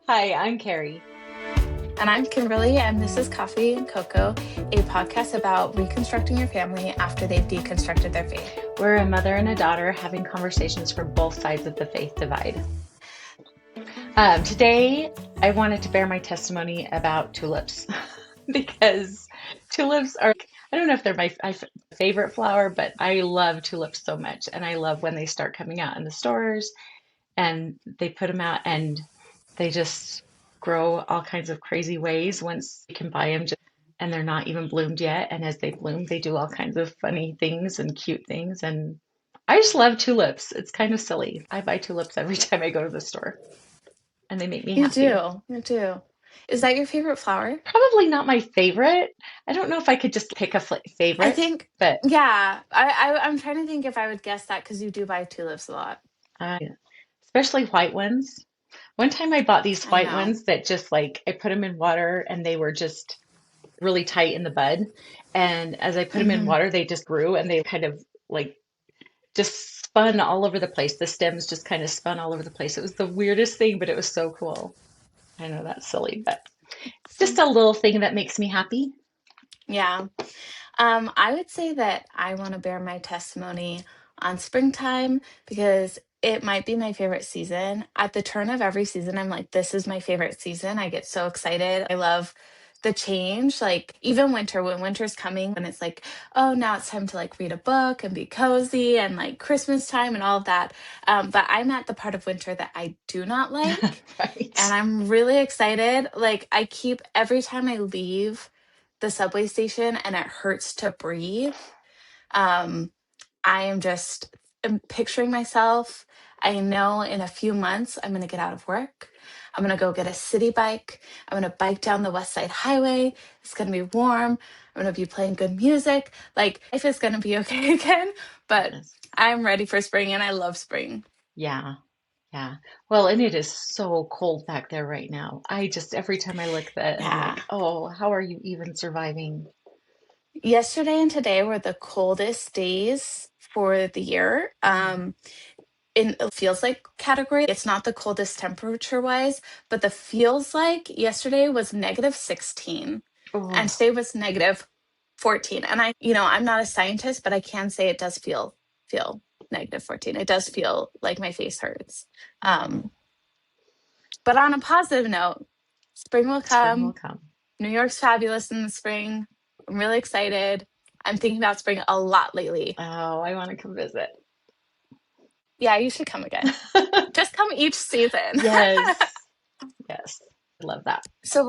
Hi, I'm Kari. And I'm Kimberly, and this is Coffee and Cocoa, a podcast about reconstructing your family after they've deconstructed their faith. We're a mother and a daughter having conversations from both sides of the faith divide. Today, I wanted to bear my testimony about tulips because tulips are, I don't know if they're my favorite flower, but I love tulips so much. And I love when they start coming out in the stores and they put them out and they just grow all kinds of crazy ways once you can buy them and they're not even bloomed yet. And as they bloom, they do all kinds of funny things and cute things. And I just love tulips. It's kind of silly. I buy tulips every time I go to the store and they make me You happy. do, you do. Is that your favorite flower? Probably not my favorite. I don't know if I could just pick a I favorite, think, but yeah. I'm trying to think if I would guess that because you do buy tulips a lot. uh, especially white ones. One time I bought these I white know. ones that just like I put them in water and they were just really tight in the bud. And as I put them in Hmm. water, they just grew and they kind of like just spun all over the place. The stems just kind of spun all over the place. It was the weirdest thing, but it was so cool. I know that's silly, but it's just So, a little thing that makes me happy. yeah. I would say that I want to bear my testimony on springtime because it might be my favorite season. At the turn of every season, I'm like, this is my favorite season. I get so excited. I love the change. Like even winter, when winter's coming, when it's like, oh, now it's time to like read a book and be cozy and like Christmas time and all of that. But I'm at the part of winter that I do not like. And Right. I'm really excited. Like I keep every time I leave the subway station and it hurts to breathe. Um, I am just am picturing myself. I know in a few months I'm going to get out of work. I'm going to go get a city bike. I'm going to bike down the West Side Highway. It's going to be warm. I'm going to be playing good music. Like life is going to be okay again. But Yes. I'm ready for spring and I love spring. Yeah. Yeah. Well, and it is so cold back there right now. I just, every time I look at it, I'm Yeah. like, oh, how are you even surviving? Yesterday and today were the coldest days for the year. In it feels like category, it's not the coldest temperature wise, but the feels like yesterday was -16 and Oh, today was -14. And I'm not a scientist, but I can say it does feel -14. It does feel like my face hurts. oh, Um, but on a positive note, spring will spring will come. come. New York's fabulous in the spring. I'm really excited. I'm thinking about spring a lot lately. Oh, I want to come visit. Yeah, you should come again. Just come each season. Yes. Yes. I love that. So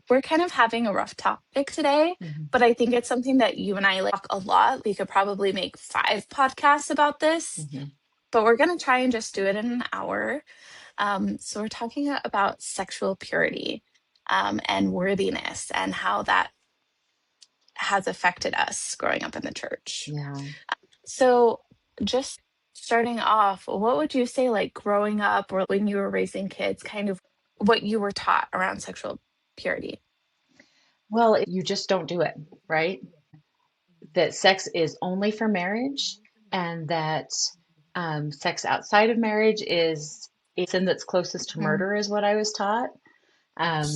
we're kind of having a rough topic today, Mhm. but I think it's something that you and I like talk a lot. We could probably make 5 podcasts about this, Mhm. but we're going to try and just do it in an hour. So we're talking about sexual purity and worthiness and how that has affected us growing up in the church. Yeah. So just starting off, what would you say, like growing up or when you were raising kids, kind of what you were taught around sexual purity? Well, you just don't do it, right? That sex is only for marriage and that sex outside of marriage is a sin that's closest to Mhm. murder, is what I was taught. Um,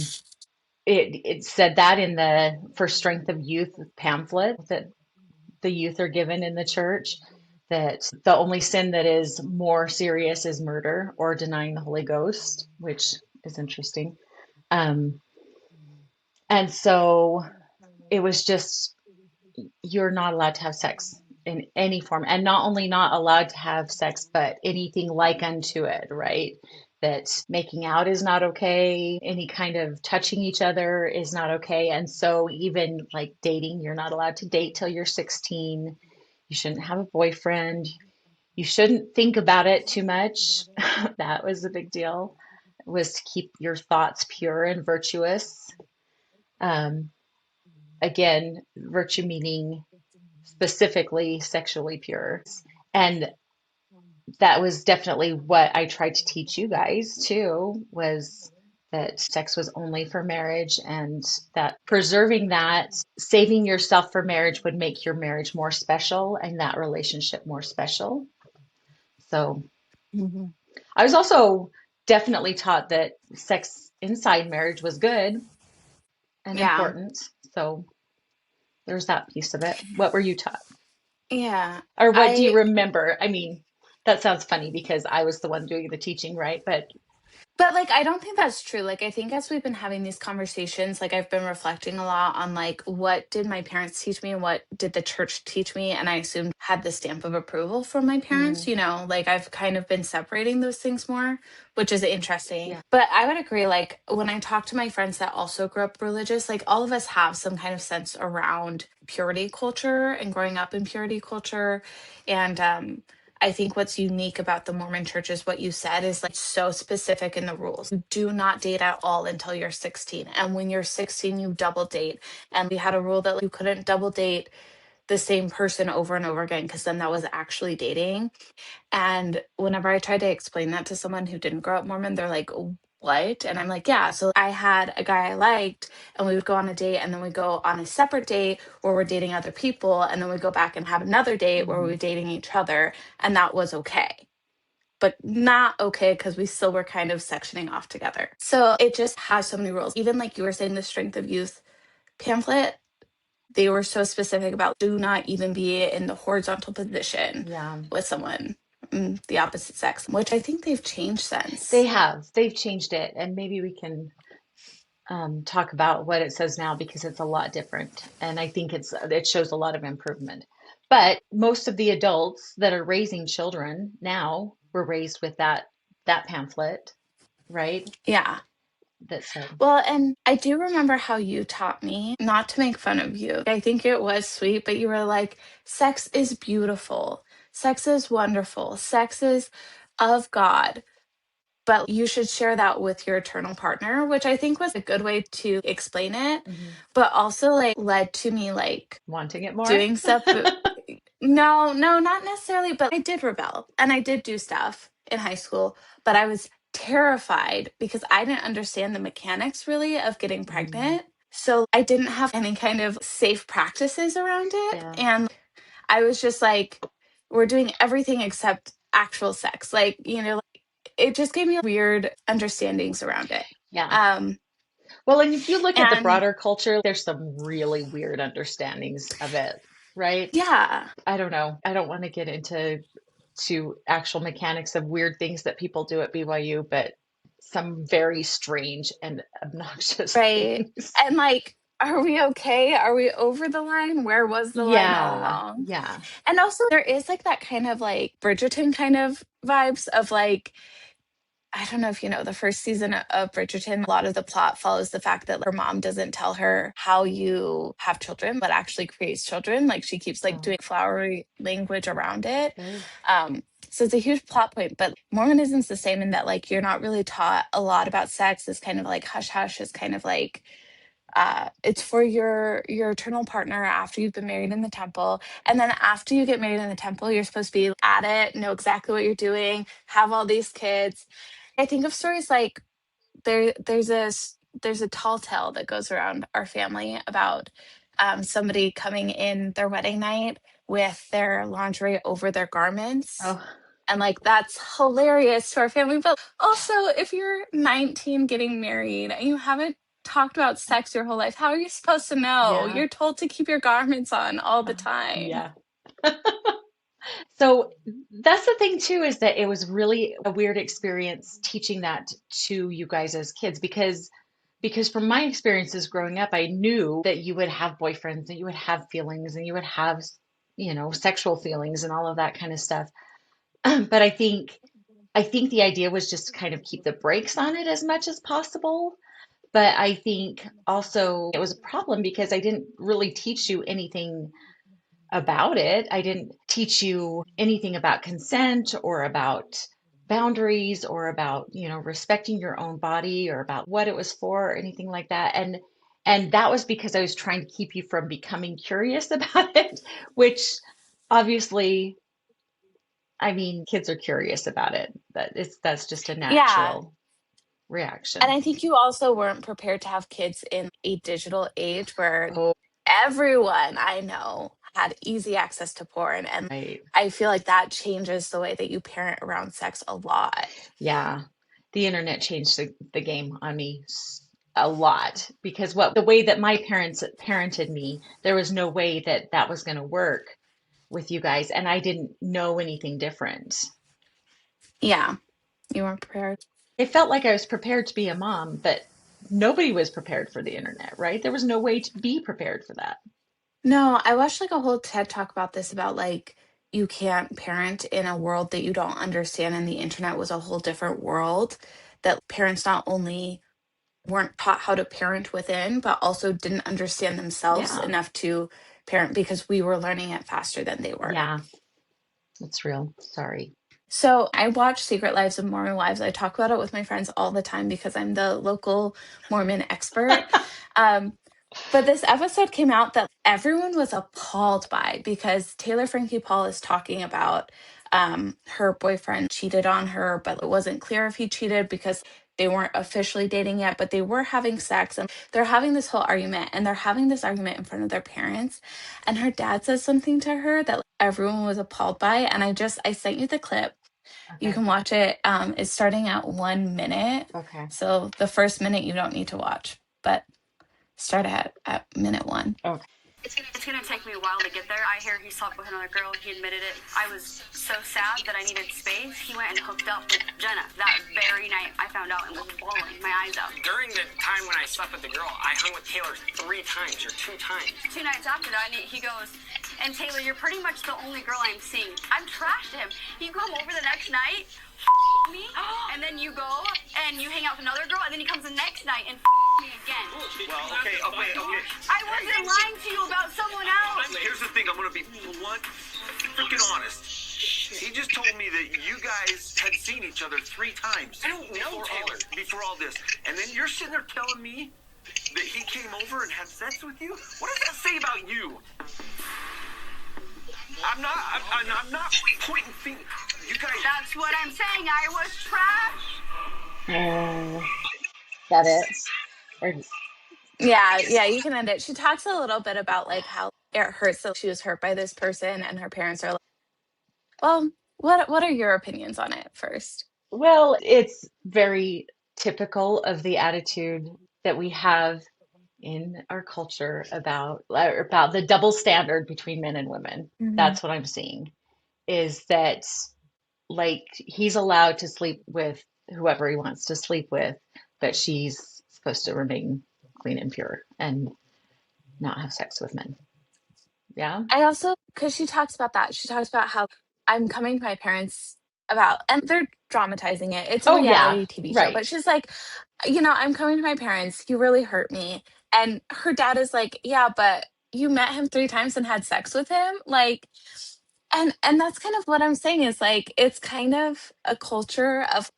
it said that in the For Strength of Youth pamphlet that the youth are given in the church, that the only sin that is more serious is murder or denying the Holy Ghost, which is interesting. Um, and so it was just, you're not allowed to have sex in any form, and not only not allowed to have sex, but anything like unto it, right? That making out is not okay, any kind of touching each other is not okay. And so even like dating, you're not allowed to date till you're 16. You shouldn't have a boyfriend. You shouldn't think about it too much. That was a big deal, was to keep your thoughts pure and virtuous. Um, Again, virtue meaning specifically sexually pure. And that was definitely what I tried to teach you guys too, was that sex was only for marriage and that preserving that, saving yourself for marriage would make your marriage more special and that relationship more special. So Mhm. I was also definitely taught that sex inside marriage was good and Yeah. important. So there's that piece of it. What were you taught? Yeah. Or what do you I remember? I mean, that sounds funny because I was the one doing the teaching, right? But But, like, I don't think that's true. Like, I think as we've been having these conversations, like, I've been reflecting a lot on, like, what did my parents teach me and what did the church teach me? And I assumed had the stamp of approval from my parents, mm, you know? Like, I've kind of been separating those things more, which is interesting. yeah, But I would agree, like, when I talk to my friends that also grew up religious, like, all of us have some kind of sense around purity culture and growing up in purity culture. And, I think what's unique about the Mormon church is what you said is like so specific in the rules. You do not date at all until you're 16. And when you're 16, you double date. And we had a rule that like, you couldn't double date the same person over and over again because then that was actually dating. And whenever I tried to explain that to someone who didn't grow up Mormon, they're like, what? And I'm like, yeah. So I had a guy I liked, and we would go on a date, and then we go on a separate date where we're dating other people, and then we go back and have another date where hmm we're dating each other, and that was okay. But not okay because we still were kind of sectioning off together. So it just has so many rules. Even like you were saying, the Strength of Youth pamphlet, they were so specific about do not even be in the horizontal position yeah. with someone the opposite sex, which I think they've changed They since. have. They've changed it, and maybe we can talk about what it says now because it's a lot different, and I think it shows a lot of improvement. But most of the adults that are raising children now were raised with that pamphlet, right? Yeah. That said, Well, and I do remember how you taught me not to make fun of you. I think it was sweet, but you were like, sex is beautiful. Sex is wonderful. Sex is of God. But you should share that with your eternal partner, which I think was a good way to explain it, hmm but also like led to me like wanting it more. doing stuff. No, no, not necessarily, but I did rebel and I did do stuff in high school, but I was terrified because I didn't understand the mechanics really of getting Mm, pregnant. So I didn't have any kind of safe practices around it. yeah, And I was just like, we're doing everything except actual sex. Like, you know, it just gave me weird understandings around it. yeah. Um, Well, and if you look at the and broader culture, there's some really weird understandings of it, right? yeah, I don't know. I don't want to get into actual mechanics of weird things that people do at BYU, but some very strange and obnoxious right. things. And like, are we okay? Are we over the line? Where was the line all Yeah, along? yeah. And also, there is like that kind of like Bridgerton kind of vibes of like, I don't know if you know the first season of Bridgerton, a lot of the plot follows the fact that her mom doesn't tell her how you have children, but actually creates children. Like she keeps like Oh, doing flowery language around it. okay. So it's a huge plot point, but Mormonism's the same in that like you're not really taught a lot about sex. It's kind of like hush hush. It's kind of like it's for your eternal partner after you've been married in the temple, and then after you get married in the temple, you're supposed to be at it, know exactly what you're doing, have all these kids. I think of stories like there's a tall tale that goes around our family about somebody coming in their wedding night with their lingerie over their garments. Oh, And like that's hilarious to our family. But also, if you're 19 getting married and you haven't talked about sex your whole life, how are you supposed to know? yeah. You're told to keep your garments on all the time. Yeah. So that's the thing too, is that it was really a weird experience teaching that to you guys as kids because from my experiences growing up, I knew that you would have boyfriends and you would have feelings and you would have, sexual feelings and all of that kind of stuff. But I think the idea was just to kind of keep the brakes on it as much as possible. But I think also it was a problem because I didn't really teach you anything about it. I didn't teach you anything about consent or about boundaries or about, respecting your own body or about what it was for or anything like that. And that was because I was trying to keep you from becoming curious about it, which obviously, I mean, kids are curious about it. That's just a Yeah. natural And reaction. I think you also weren't prepared to have kids in a digital age where Oh, everyone I know had easy access to porn. And right. I feel like that changes the way that you parent around sex a lot. Yeah. The internet changed the game on me a lot because the way that my parents parented me, there was no way that that was going to work with you guys, and I didn't know anything different. Yeah, you weren't prepared. It felt like I was prepared to be a mom, but nobody was prepared for the internet, right? There was no way to be prepared for that. No, I watched like a whole TED talk about this about like you can't parent in a world that you don't understand, and the internet was a whole different world that parents not only weren't taught how to parent within, but also didn't understand themselves Yeah, enough to parent because we were learning it faster than they were. yeah, that's real. Sorry. So I watch Secret Lives of Mormon Wives. I talk about it with my friends all the time because I'm the local Mormon expert. Um, but this episode came out that everyone was appalled by because Taylor Frankie Paul is talking about her boyfriend cheated on her, but it wasn't clear if he cheated because they weren't officially dating yet, but they were having sex. And they're having this whole argument, and they're having this argument in front of their parents. And her dad says something to her that everyone was appalled by. And I sent you the clip. You Okay. can watch it. It's starting at 1 minute. Okay. So the first minute you don't need to watch, but start at minute one. Okay. It's gonna take me a while to get there. I hear he slept with another girl. He admitted it. I was so sad that I needed space. He went and hooked up with Jenna that very night. I found out and was bawling my eyes out. During the time when I slept with the girl, I hung with Taylor 3 times or 2 times. 2 nights after that, he goes, and Taylor, you're pretty much the only girl I'm seeing. I've trashed him. You come over the next night, me, and then you go and you hang out with another girl, and then he comes the next night and me again. Well, okay. I wasn't lying to you about someone else. Here's the thing. I'm going to be blunt, freaking honest. He just told me that you guys had seen each other 3 times. I don't know Taylor. Before all this. And then you're sitting there telling me that he came over and had sex with you? What does that say about you? I'm not pointing fingers. You guys. That's what I'm saying. I was trash. That it? Or, Yeah, you can end it. She talks a little bit about like how it hurts that she was hurt by this person, and her parents are like, well, what are your opinions on it first? well, it's very typical of the attitude that we have in our culture about the double standard between men and women. Hmm. That's what I'm seeing is that like he's allowed to sleep with whoever he wants to sleep with, but she's supposed to remain clean and pure and not have sex with men. Yeah. I also, because she talks about that, she talks about how I'm coming to my parents about, and they're dramatizing it. It's a Oh yeah. reality TV show, Right. but she's like, I'm coming to my parents. You really hurt me. And her dad is like, yeah, but you met him 3 times and had sex with him. Like, and that's kind of what I'm saying is like, it's kind of a culture of,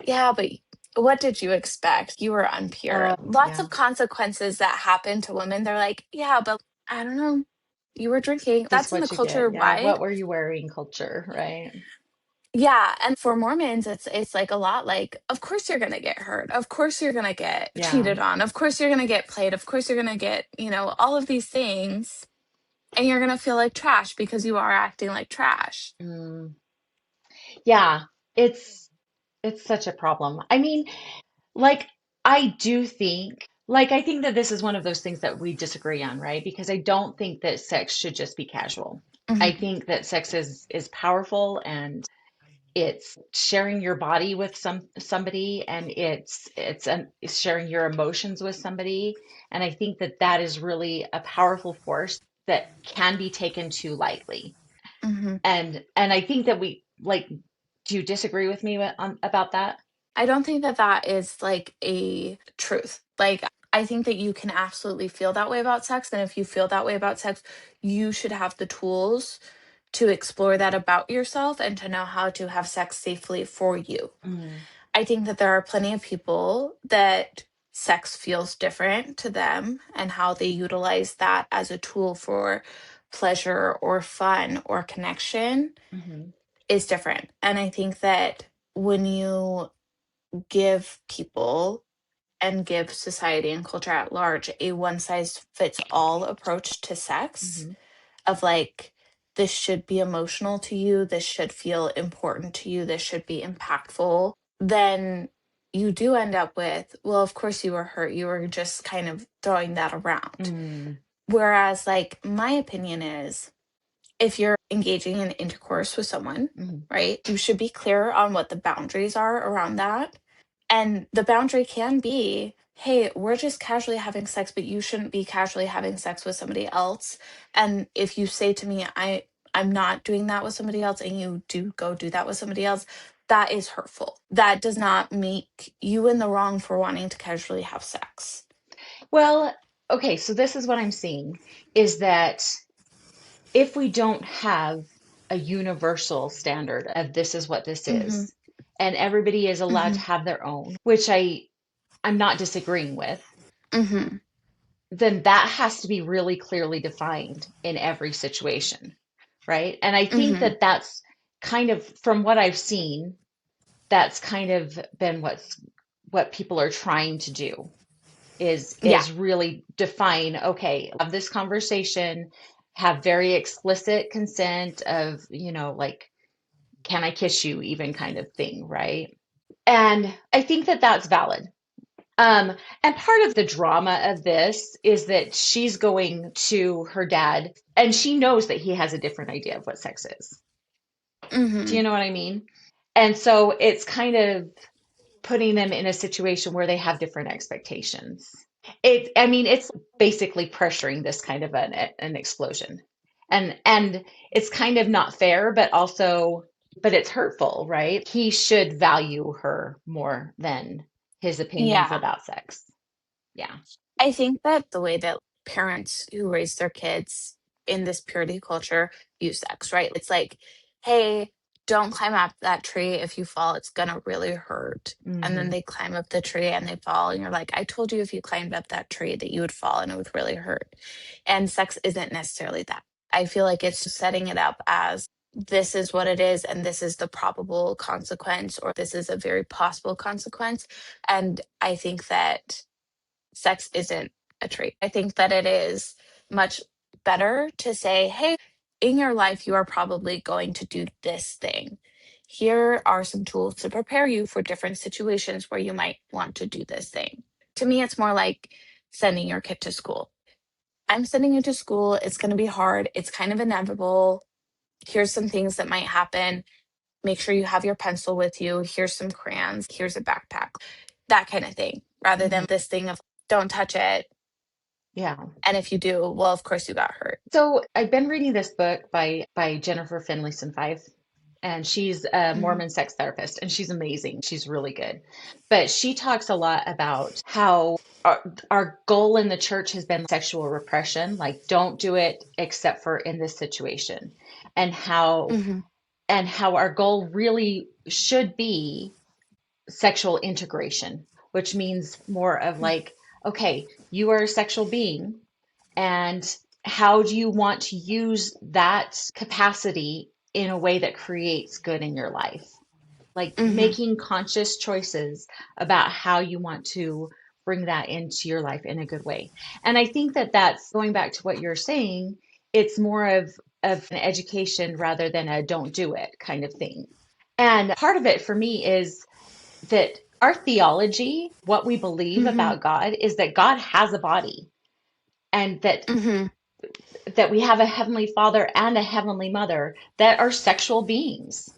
yeah, but what did you expect? You were unpure. Lots Yeah. of consequences that happen to women. They're like, yeah, but I don't know. You were drinking. This is That's in the what you get. culture Yeah. wide. What were you wearing culture, right? Yeah, and for Mormons, it's like a lot like, of course you're gonna get hurt. Of course you're gonna get Yeah. cheated on. Of course you're gonna get played. Of course you're gonna get, all of these things, and you're gonna feel like trash because you are acting like trash. Mm, yeah. It's it's such a problem. I mean, like I do think I think that this is one of those things that we disagree on, right? Because I don't think that sex should just be casual. I Hmm. think that sex is powerful and it's sharing your body with somebody and it's sharing your emotions with somebody, and I think that that is really a powerful force that can be taken too lightly. Hmm. And I think that we like do you disagree with me about that? I don't think that that is like a truth. Like, I think that you can absolutely feel that way about sex. And if you feel that way about sex, you should have the tools to explore that about yourself and to know how to have sex safely for you. Mm, I think that there are plenty of people that sex feels different to them and how they utilize that as a tool for pleasure or fun or connection mhm, is different. And I think that when you give people and give society and culture at large a one size fits all approach to sex mhm, of like, this should be emotional to you, this should feel important to you, this should be impactful, then you do end up with, well, of course you were hurt. You were just kind of throwing that around. Mm, Whereas, like, my opinion is if you're engaging in intercourse with someone, mm. right, you should be clear on what the boundaries are around that. And the boundary can be, hey, we're just casually having sex, but you shouldn't be casually having sex with somebody else. And if you say to me, I'm not doing that with somebody else, and you do go do that with somebody else, that is hurtful. That does not make you in the wrong for wanting to casually have sex. Well, okay, so this is what I'm seeing is that if we don't have a universal standard of this is what this Mm-hmm. is, and everybody is allowed Mm-hmm. to have their own, which I'm not disagreeing with, Mm-hmm. then that has to be really clearly defined in every situation, right? And I think Mm-hmm. that that's kind of from what I've seen, that's kind of been what people are trying to do Yeah. is really define, okay, have this conversation, have very explicit consent of, like, can I kiss you even kind of thing, right? And I think that that's valid. And part of the drama of this is that she's going to her dad and she knows that he has a different idea of what sex is. Do Mm-hmm. you know what I mean? And so it's kind of putting them in a situation where they have different expectations. I mean, it's basically pressuring this kind of an explosion. And it's kind of not fair, but it's hurtful, right? He should value her more than his opinions Yeah. about sex. Yeah. I think that the way that parents who raise their kids in this purity culture view sex, right? It's like, hey, don't climb up that tree. If you fall, it's gonna really hurt. And then Hmm. they climb up the tree and they fall, and you're like, I told you if you climbed up that tree that you would fall and it would really hurt. And sex isn't necessarily that. I feel like it's just setting it up as this is what it is, and this is the probable consequence, or this is a very possible consequence. And I think that sex isn't a trait. I think that it is much better to say, hey, in your life, you are probably going to do this thing. Here are some tools to prepare you for different situations where you might want to do this thing. To me, it's more like sending your kid to school. I'm sending you to school. It's going to be hard. It's kind of inevitable. Here's some things that might happen. Make sure you have your pencil with you. Here's some crayons. Here's a backpack. That kind of thing, rather than Hmm. this thing of don't touch it. Yeah. And if you do, well, of course you got hurt. So I've been reading this book by Jennifer Finlayson-Fife, and she's a Mhm. Mormon sex therapist, and she's amazing. She's really good. But she talks a lot about how our goal in the church has been sexual repression, like don't do it except for in this situation, and how Mhm. and how our goal really should be sexual integration, which means more of like, okay, you are a sexual being and how do you want to use that capacity in a way that creates good in your life? Like Mhm. making conscious choices about how you want to bring that into your life in a good way. And I think that that's going back to what you're saying, it's more of an education rather than a don't do it kind of thing. And part of it for me is that our theology, what we believe Mhm. about God, is that God has a body and Mhm. that we have a heavenly father and a heavenly mother that are sexual beings,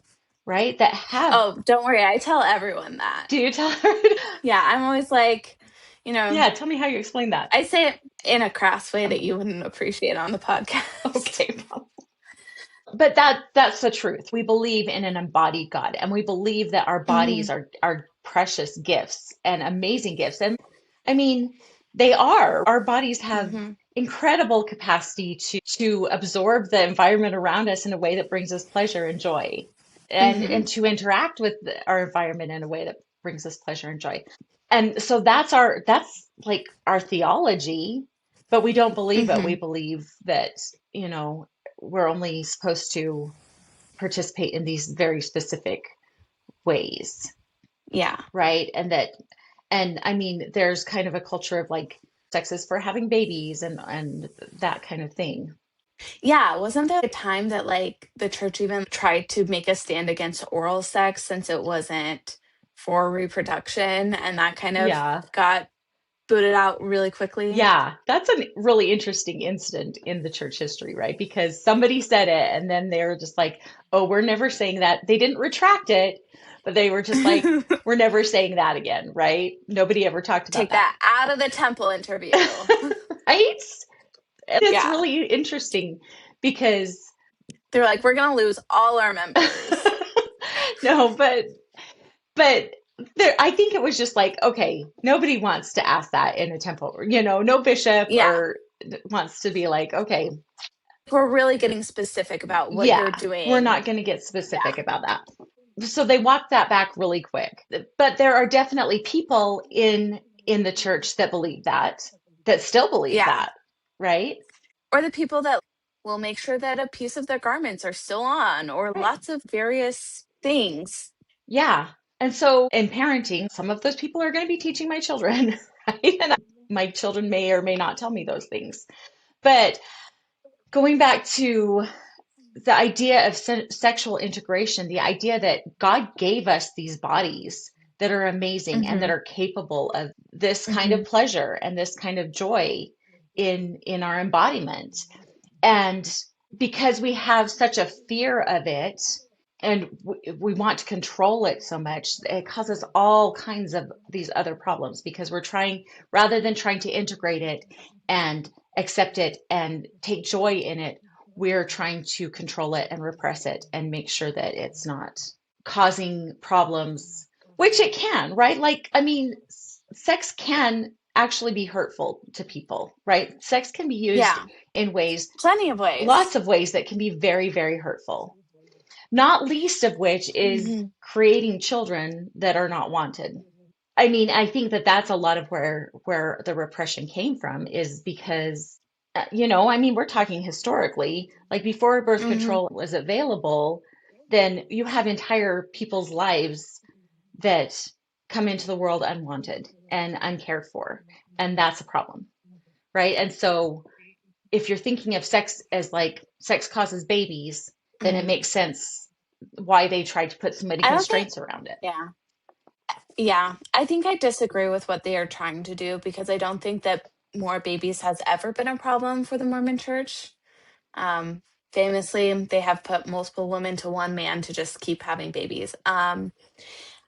right? That have, Oh, don't worry. I tell everyone that. do you tell her? Yeah, I'm always like, you know, Yeah, tell me how you explain that. I say it in a crass way that you wouldn't appreciate on the podcast. Okay. But that's the truth. We believe in an embodied God and we believe that our bodies Mhm. are precious gifts and amazing gifts. And I mean, they are. Our bodies have Mhm. incredible capacity to absorb the environment around us in a way that brings us pleasure and joy. And Mhm. to interact with our environment in a way that brings us pleasure and joy. And so that's like our theology, but we don't believe it. We Mhm. believe that, you know, we're only supposed to participate in these very specific ways, Yeah. right? And I mean, there's kind of a culture of like sex is for having babies and that kind of thing. Yeah, wasn't there a time that like the church even tried to make a stand against oral sex since it wasn't for reproduction, and that kind of Yeah. got booted out really quickly. Yeah, that's a really interesting incident in the church history, right? Because somebody said it and then they were just like, oh, we're never saying that. They didn't retract it, but they were just like, we're never saying that again, right? Nobody ever talked about Take that. that out of the temple interview. Right? And it's Yeah. really interesting because They're like, we're going to lose all our members. no, but there, I think it was just like, okay, nobody wants to ask that in a temple, no bishop Yeah. or wants to be like, okay, We're really getting specific about what you're yeah, we're doing. not going to get Yeah. specific about that. So they walked that back really quick. But there are definitely people in the church that believe that still believe Yeah. that, right? Or the people that will make sure that a piece of their garments are still on, or Right. lots of various things. Yeah. And so in parenting, some of those people are going to be teaching my children, right? And my children may or may not tell me those things. But going back to the idea of sexual integration, the idea that God gave us these bodies that are amazing and that Hmm. are capable of this kind Hmm. of pleasure and this kind of joy in our embodiment. And because we have such a fear of it and we want to control it so much, it causes all kinds of these other problems because we're trying, rather than trying to integrate it and accept it and take joy in it, we're trying to control it and repress it and make sure that it's not causing problems, which it can, right? Like, I mean, sex can actually be hurtful to people, right? Sex can be used Yeah. in ways, Plenty of lots ways. of ways that can be very, very hurtful. Not least of which is Hmm. creating children that are not wanted. I mean, I think that that's a lot of where the repression came from is because I mean, we're talking historically, like before birth Hmm. control was available, then you have entire people's lives that come into the world unwanted and uncared for, and that's a problem, right? And so if you're thinking of sex as like sex causes babies, then it Hmm. makes sense why they tried to put so many I don't think, constraints around it. yeah. Yeah. I think I disagree with what they are trying to do because I don't think that more babies has ever been a problem for the Mormon church. Um, Famously, they have put multiple women to one man to just keep having babies.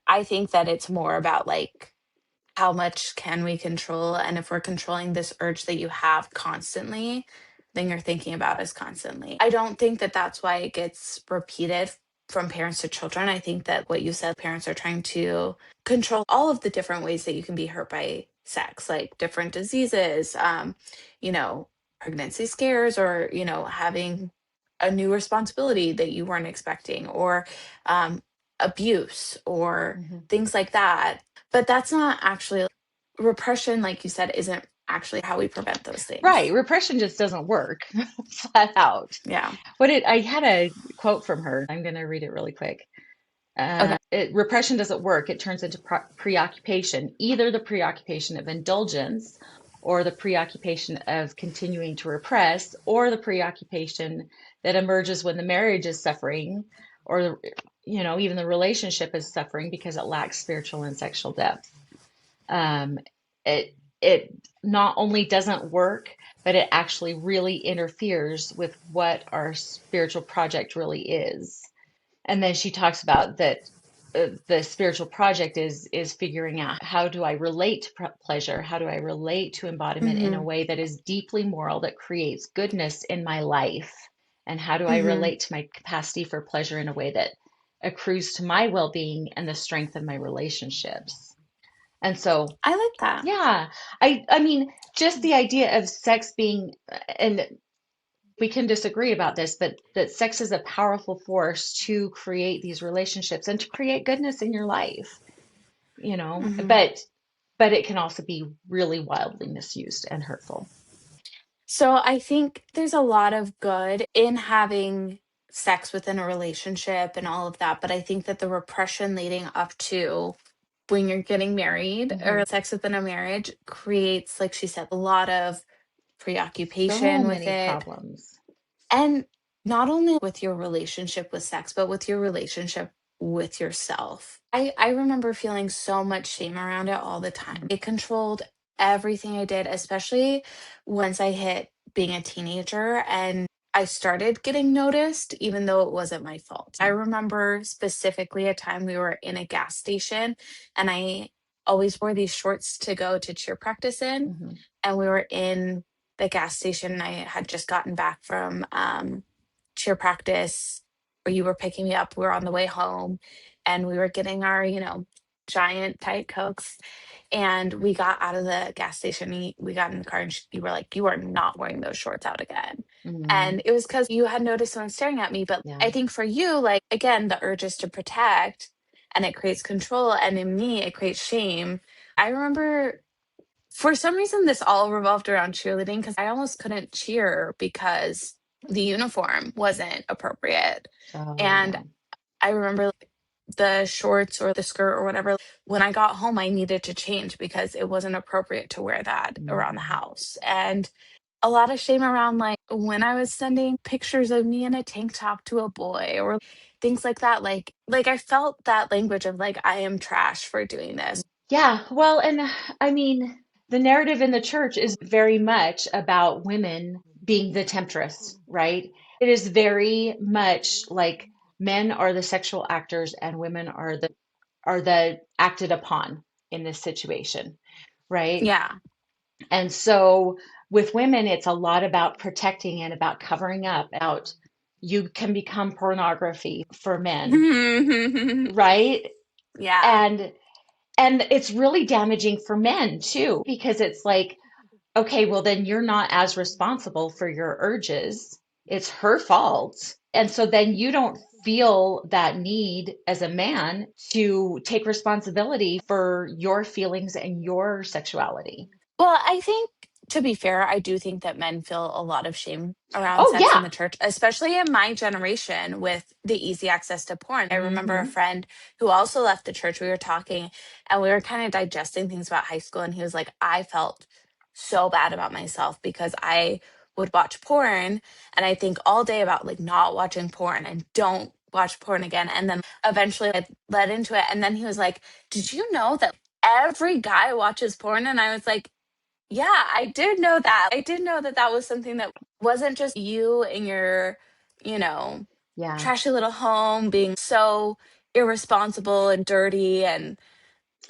I think that it's more about like how much can we control, and if we're controlling this urge that you have constantly, then you're thinking about us constantly. I don't think that that's why it gets repeated from parents to children. I think that what you said, parents are trying to control all of the different ways that you can be hurt by sex, like different diseases, you know pregnancy scares, or having a new responsibility that you weren't expecting, or um, abuse, or Mhm. things like that. But that's not actually repression, like you said, isn't actually how we prevent those Right. things. Repression just doesn't work flat out. Yeah. I had a quote from her. I'm going to read it really quick. Okay. Repression doesn't work. It turns into preoccupation, either the preoccupation of indulgence or the preoccupation of continuing to repress, or the preoccupation that emerges when the marriage is suffering, or, even the relationship is suffering because it lacks spiritual and sexual depth. Um, it not only doesn't work, but it actually really interferes with what our spiritual project really is. And then she talks about that the spiritual project is figuring out, how do I relate to pleasure? How do I relate to embodiment in a Hmm. way that is deeply moral, that creates goodness in my life? And how do I Hmm. relate to my capacity for pleasure in a way that accrues to my well-being and the strength of my relationships? And so, I like that. yeah, I mean, just the idea of sex being, and we can disagree about this, but that sex is a powerful force to create these relationships and to create goodness in your life, Hmm. but it can also be really wildly misused and hurtful. So I think there's a lot of good in having sex within a relationship and all of that, but I think that the repression leading up to when you're getting married Hmm. or sex within a marriage creates, like she said, a lot of So preoccupation with many it. problems. And not only with your relationship with sex, but with your relationship with yourself. I remember feeling so much shame around it all the time. It controlled everything I did, especially once I hit being a teenager and I started getting noticed, even though it wasn't my fault. I remember specifically a time we were in a gas station and I always wore these shorts to go to cheer practice in. Mhm. And we were in the gas station. And I had just gotten back from cheer practice where you were picking me up. We were on the way home and we were getting our, giant Diet Cokes. And we got out of the gas station. We got in the car and you were like, you are not wearing those shorts out again. Mhm. And it was because you had noticed someone staring at me. But Yeah. I think for you, like, again, the urge is to protect and it creates control. And in me, it creates shame. I remember for some reason, this all revolved around cheerleading because I almost couldn't cheer because the uniform wasn't appropriate. Oh, And yeah. I remember like, the shorts or the skirt or whatever, when I got home, I needed to change because it wasn't appropriate to wear that around the Mhm. house. And a lot of shame around like when I was sending pictures of me in a tank top to a boy or things like that. Like I felt that language of like, I am trash for doing this. Yeah, well, and I mean, the narrative in the church is very much about women being the temptress, right? It is very much like men are the sexual actors and women are the acted upon in this situation, right? Yeah. And so with women, it's a lot about protecting and about covering up, about you can become pornography for men, right? Yeah. And it's really damaging for men too, because it's like, okay, well, then you're not as responsible for your urges. It's her fault. And so then you don't feel that need as a man to take responsibility for your feelings and your sexuality. Well, I think to be fair, I do think that men feel a lot of shame around Oh, sex in yeah. the church, especially in my generation with the easy access to porn. I remember a Hmm. friend who also left the church. We were talking and we were kind of digesting things about high school. And he was like, I felt so bad about myself because I would watch porn and I think all day about like not watching porn and don't watch porn again. And then eventually I led into it. And then he was like, did you know that every guy watches porn? And I was like, yeah, I did know that. I did know that that was something that wasn't just you in your, you know, Yeah. trashy little home being so irresponsible and dirty. And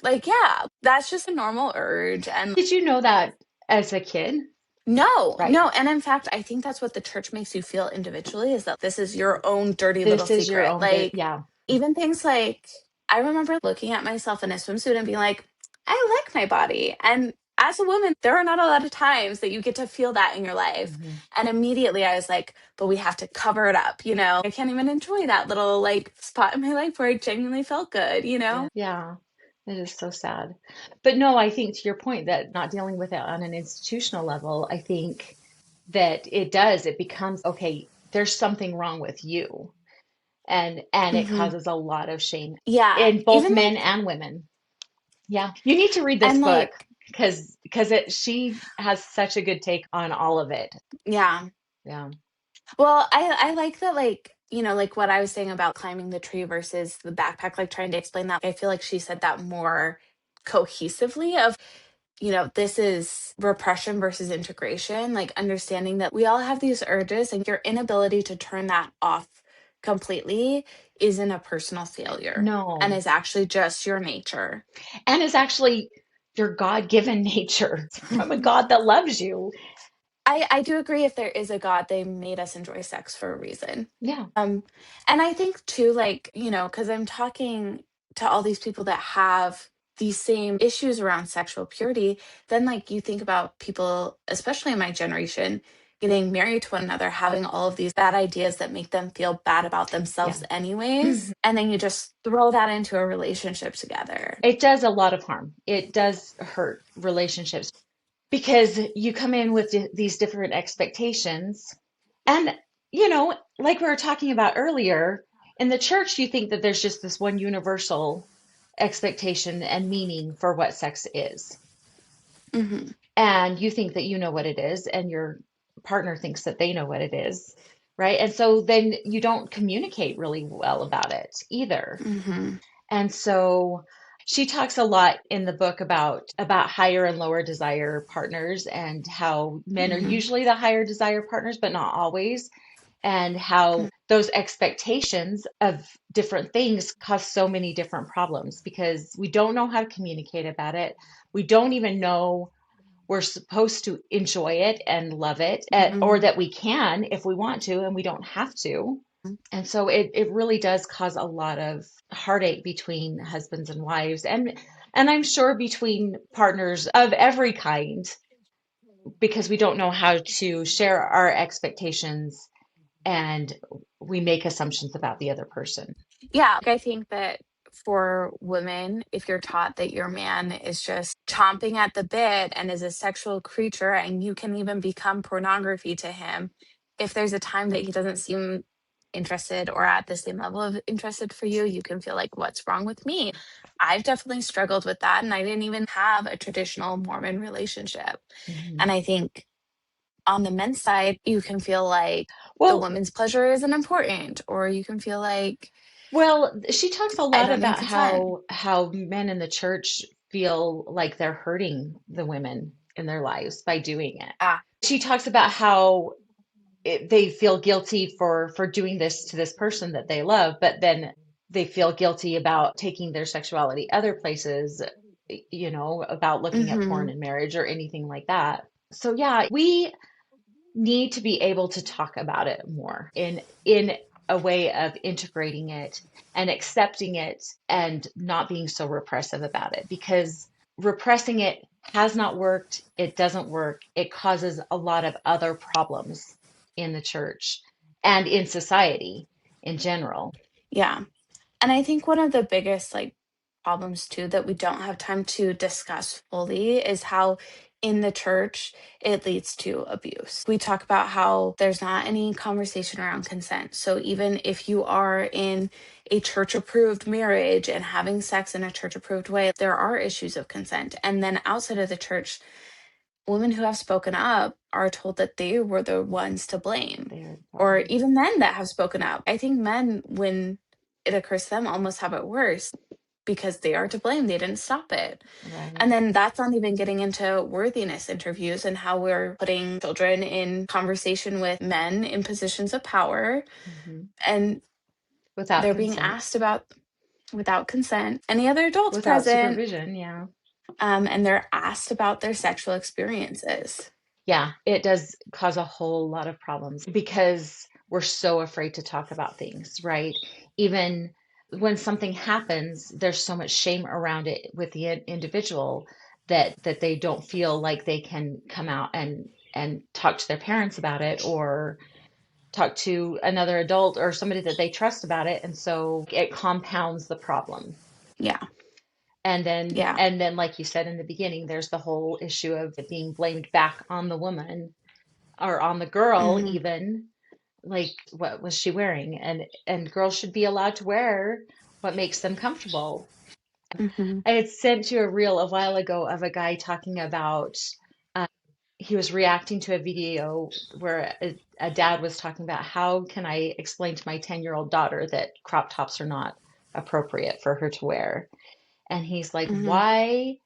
like, yeah, that's just a normal urge. And Did you know that as a kid? no, Right. no. And in fact, I think that's what the church makes you feel individually is that this is your own dirty little This is your secret. own, Like, yeah. even things like, I remember looking at myself in a swimsuit and being like, I like my body. And as a woman, there are not a lot of times that you get to feel that in your life. Hmm. And immediately I was like, but we have to cover it up, you know? I can't even enjoy that little like spot in my life where I genuinely felt good, you know? Yeah. It is so sad. But no, I think to your point that not dealing with it on an institutional level, I think that it becomes, okay, there's something wrong with you. And it Hmm. causes a lot of shame Yeah. in both Even men like, and women. Yeah. You need to read this and book like, because she has such a good take on all of it. yeah. Yeah. Well, I like that, like, like what I was saying about climbing the tree versus the backpack, like trying to explain that. I feel like she said that more cohesively of, this is repression versus integration, like understanding that we all have these urges and your inability to turn that off completely isn't a personal failure and No. is actually just your nature. And it's actually your God-given nature from a God that loves you. I do agree if there is a God, they made us enjoy sex for a reason. Yeah. Um, and I think too, like, because I'm talking to all these people that have these same issues around sexual purity, then like you think about people, especially in my generation, getting married to one another, having all of these bad ideas that make them feel bad about Yeah. themselves anyways. And then you just throw that into a relationship together. It does a lot of harm. It does hurt relationships because you come in with these different expectations. And, like we were talking about earlier, in the church, you think that there's just this one universal expectation and meaning for what sex is. Hmm. And you think that you know what it is, and your partner thinks that they know what it is. right? And so then you don't communicate really well about it either. Hmm. And so she talks a lot in the book about higher and lower desire partners and how men are Hmm. usually the higher desire partners, but not always, and how those expectations of different things cause so many different problems because we don't know how to communicate about it. We don't even know we're supposed to enjoy it and love it, or Hmm. that we can if we want to and we don't have to. And so it really does cause a lot of heartache between husbands and wives, and I'm sure between partners of every kind, because we don't know how to share our expectations and we make assumptions about the other person. Yeah, I think that for women, if you're taught that your man is just chomping at the bit and is a sexual creature and you can even become pornography to him, if there's a time that he doesn't seem interested or at the same level of interested for you, you can feel like, what's wrong with me? I've definitely struggled with that. And I didn't even have a traditional Mormon relationship. Mhm. And I think on the men's side, you can feel like the Well, woman's pleasure isn't important, or you can feel like she talks a I lot don't need about consent. how men in the church feel like they're hurting the women in their lives by doing it. Ah, She talks about how they feel guilty for doing this to this person that they love, but then they feel guilty about taking their sexuality other places, about looking at porn mhm, in marriage or anything like that. So yeah, we need to be able to talk about it more in a way of integrating it and accepting it and not being so repressive about it because repressing it has not worked. It doesn't work. It causes a lot of other problems in the church and in society in general. yeah. And I think one of the biggest, like, problems too that we don't have time to discuss fully is how in the church it leads to abuse. We talk about how there's not any conversation around consent. So even if you are in a church approved marriage and having sex in a church approved way, there are issues of consent. And then outside of the church, women who have spoken up are told that they were the ones to blame, They're the or problem. even men that have spoken up. I think men, when it occurs to them, almost have it worse because they are to blame. They didn't stop it. Right. And then that's not even getting into worthiness interviews and how we're putting children in conversation with men in positions of power. Hmm. And Without they're being consent, asked about without consent, any other adults without present, supervision. Yeah. and they're asked about their sexual experiences. Yeah, it does cause a whole lot of problems because we're so afraid to talk about things, right? Even when something happens, there's so much shame around it with the individual that they don't feel like they can come out and talk to their parents about it or talk to another adult or somebody that they trust about it, and so it compounds the problem. Yeah. And then Yeah. and then like you said in the beginning, there's the whole issue of it being blamed back on the woman or on the girl Hmm. even, like what was she wearing, and girls should be allowed to wear what makes them comfortable. Hmm. I had sent you a reel a while ago of a guy talking about uh, he was reacting to a video where a dad was talking about how can I explain to my 10-year-old daughter that crop tops are not appropriate for her to wear, and he's like, Hmm. why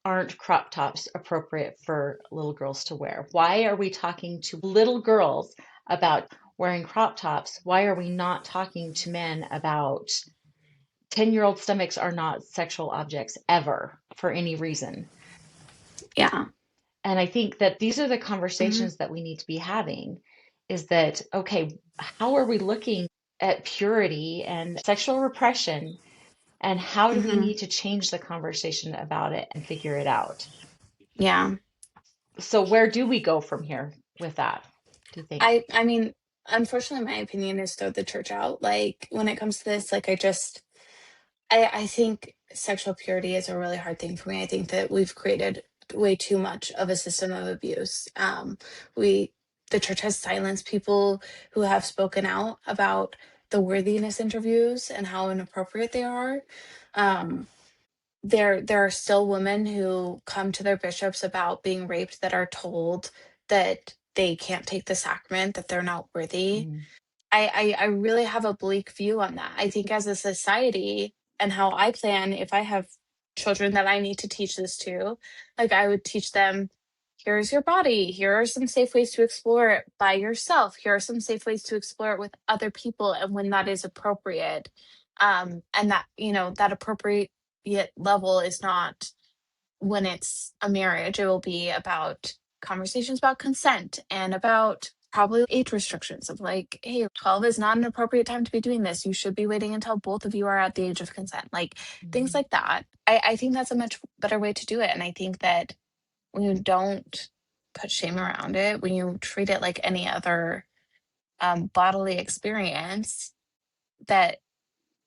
aren't crop tops appropriate for little girls to wear? Why are we talking to little girls about wearing crop tops? Why are we not talking to men about 10-year-old stomachs are not sexual objects ever for any reason? Yeah. And I think that these are the Hmm. conversations that we need to be having is that, okay, how are we looking at purity and sexual repression? And how do we Hmm. need to change the conversation about it and figure it out? Yeah. So where do we go from here with that, do you think? I mean, unfortunately my opinion is throw the church out. Like when it comes to this, like I think sexual purity is a really hard thing for me. I think that we've created way too much of a system of abuse. We the church has silenced people who have spoken out about the worthiness interviews and how inappropriate they are. Um, there are still women who come to their bishops about being raped that are told that they can't take the sacrament, that they're not worthy. Mm. I really have a bleak view on that. I think as a society and how I plan, if I have children that I need to teach this to, like I would teach them, here's your body. Here are some safe ways to explore it by yourself. Here are some safe ways to explore it with other people and when that is appropriate. And that, that appropriate level is not when it's a marriage. It will be about conversations about consent and about probably age restrictions of like, hey, 12 is not an appropriate time to be doing this. You should be waiting until both of you are at the age of consent. Like things like that. I think that's a much better way to do it. And I think that when you don't put shame around it, when you treat it like any other bodily experience, that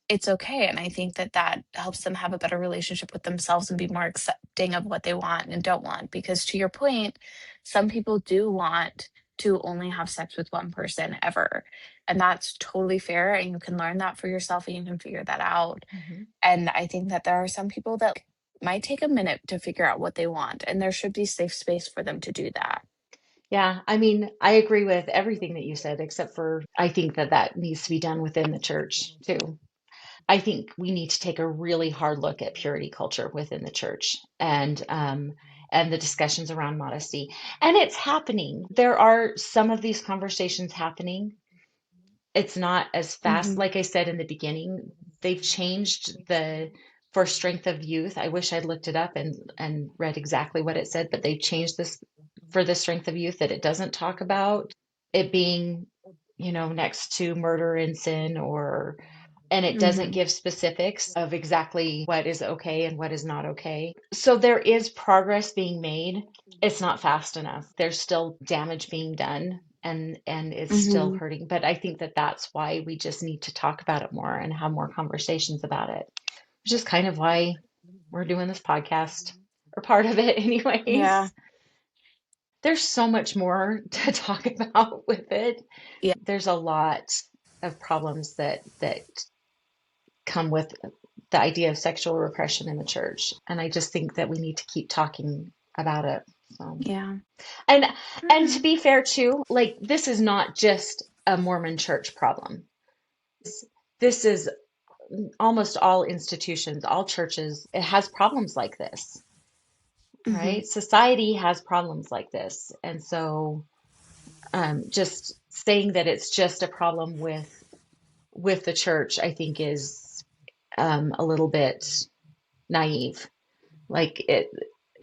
it's okay. And I think that that helps them have a better relationship with themselves and be more accepting of what they want and don't want. Because to your point, some people do want to only have sex with one person ever. And that's totally fair. And you can learn that for yourself and you can figure that out. Mhm. And I think that there are some people that might take a minute to figure out what they want. And there should be safe space for them to do that. Yeah, I mean, I agree with everything that you said, except for I think that that needs to be done within the church too. I think we need to take a really hard look at purity culture within the church and the discussions around modesty. And it's happening. There are some of these conversations happening. It's not as fast. Hmm. Like I said in the beginning, they've changed the for strength of youth. I wish I'd looked it up and read exactly what it said, but they've changed this for the strength of youth that it doesn't talk about it being, next to murder and sin and it doesn't Hmm. give specifics of exactly what is okay and what is not okay. So there is progress being made. It's not fast enough. There's still damage being done and it's still Hmm. hurting. But I think that that's why we just need to talk about it more and have more conversations about it, which is kind of why we're doing this podcast or part of it Yeah. anyways. There's so much more to talk about with it. Yeah. There's a lot of problems that come with the idea of sexual repression in the church. And I just think that we need to keep talking about it. So, Yeah. and All and to right. be fair too, like this is not just a Mormon church problem. This is almost all institutions, all churches, it has problems like this, Hmm. right? Society has problems like this. And so just saying that it's just a problem with the church, I think is a little bit naive. Like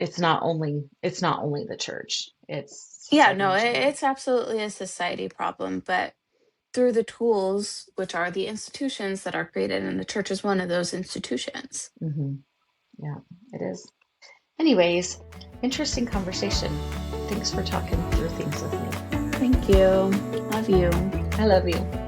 it's not only the church, it's Yeah, society no, in general. it's absolutely a society problem, but through the tools, which are the institutions that are created, and the church is one of those institutions. Hmm. Yeah, it is. Anyways, interesting conversation. Thanks for talking through things with me. Thank you. Love you. I love you.